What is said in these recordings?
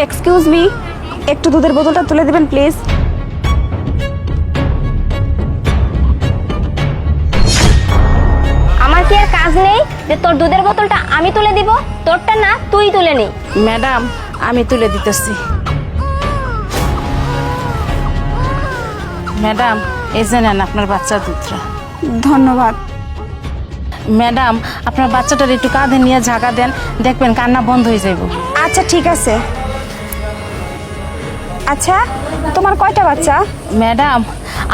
Excuse me, একটু দুধের বোতলটা তুলে দেবেন প্লিজ। আমার কি আর কাজ নেই যে তোর দুধের বোতলটা আমি তুলে দিব? তোরটা না, তুই তুলে নি। ম্যাডাম, আমি তুলে দিতেছি। ম্যাডাম, এই যে নেন আপনার বাচ্চার দুধটা। ধন্যবাদ। ম্যাডাম, আপনার বাচ্চাটার একটু কাঁধে নিয়ে ঝাঁকা দেন, দেখবেন কান্না বন্ধ হয়ে যাইব। আচ্ছা ঠিক আছে। আচ্ছা, তোমার কয়টা বাচ্চা? ম্যাডাম,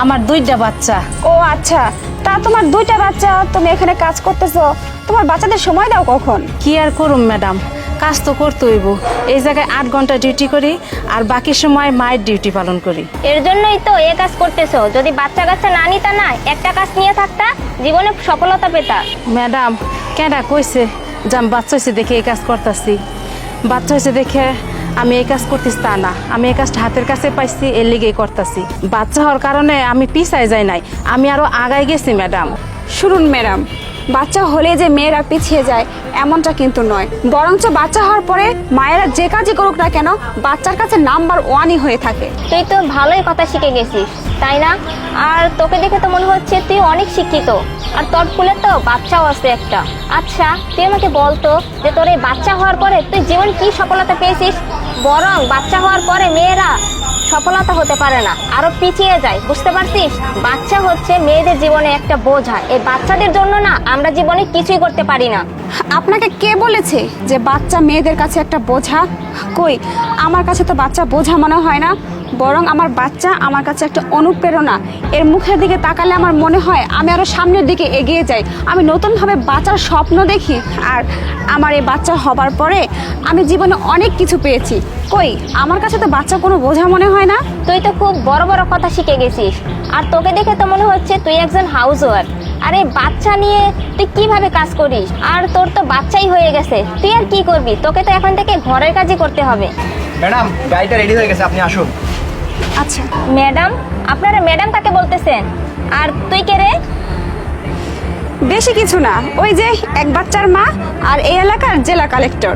আমার 2টা বাচ্চা। ও আচ্ছা, তা তোমার 2টা বাচ্চা, তুমি এখানে কাজ করতেছো, তোমার বাচ্চাদের সময় দাও কখন? কি আর করুম ম্যাডাম, কাজ তো করতে হইব। এই জায়গায় 8 ঘন্টা ডিউটি করি, আর বাকি সময় মায়ের ডিউটি পালন করি। এর জন্যই তো এ কাজ করতেছো। যদি বাচ্চা কাচ্চা না নিতা না, একটা কাজ নিয়ে থাকতা, জীবনে সফলতা পেতা। ম্যাডাম, কেডা কইছে যে আমি বাচ্চা হয়েছে দেখে এই কাজ করতেছি? বাচ্চা হয়েছে দেখে আমি এই কাজ করতেছি তা না, আমি এই কাজটা হাতের কাছে পাইছি, এর লিগেই করতেছি। বাচ্চা হওয়ার কারণে আমি পিছায় যাই নাই, আমি আরো আগায় গেছি ম্যাডাম। শুনুন ম্যাডাম, বাচ্চা হলে যে মেয়েরা পিছিয়ে যায় এমনটা কিন্তু নয়, বরঞ্চ বাচ্চা হওয়ার পরে মায়েরা যে কাজই করুক না কেন বাচ্চার কাছে নাম্বার 1ই হয়ে থাকে। তুই তো ভালোই কথা শিখে গেছিস, তাই না? আর তোকে দেখে তো মনে হচ্ছে তুই অনেক শিক্ষিত, আর তোর ফুলে তো বাচ্চাও আছে একটা। আচ্ছা, তুই আমাকে বলতো যে তোর এই বাচ্চা হওয়ার পরে তুই জীবন কি সফলতা পেয়েছিস? বরং বাচ্চা হওয়ার পরে মেয়েরা সফলতা হতে পারে না, আরো পিছিয়ে যায়, বুঝতে পারছিস? বাচ্চা হচ্ছে মেয়েদের জীবনে একটা বোঝা। এই বাচ্চাদের জন্য না আমরা জীবনে কিছুই করতে পারি না। আপনাকে কে বলেছে যে বাচ্চা মেয়েদের কাছে একটা বোঝা? কই, আমার কাছে তো বাচ্চা বোঝা মনে হয় না, বরং আমার বাচ্চা আমার কাছে একটা অনুপ্রেরণা। এর মুখের দিকে তাকালে আমার মনে হয় আমি আরো সামনের দিকে এগিয়ে যাই, আমি নতুনভাবে বাচ্চার স্বপ্ন দেখি। আর আমার এই বাচ্চা হবার পরে আমি জীবনে অনেক কিছু পেয়েছি। কই, আমার কাছে তো বাচ্চা কোনো বোঝা মনে হয় না। তুই তো খুব বড় বড় কথা শিখে গেছিস, আর তোকে দেখে তো মনে হচ্ছে তুই একজন হাউস ওয়াইফ। আরে বাচ্চা নিয়ে তুই কিভাবে কাজ করিস? আর তোর তো বাচ্চাই হয়ে গেছে, তুই আর কি করবি? তোকে তো এখন থেকে ঘরের কাজই করতে হবে। ম্যাডাম, গাড়িটা রেডি হয়ে গেছে, আপনি আসুন। আচ্ছা, ম্যাডাম? আপনারা ম্যাডাম কাকে বলতেছেন? আর তুই কে রে? বেশি কিছু না, ওই যে এক বাচ্চার মা আর এই এলাকার জেলা কালেক্টর।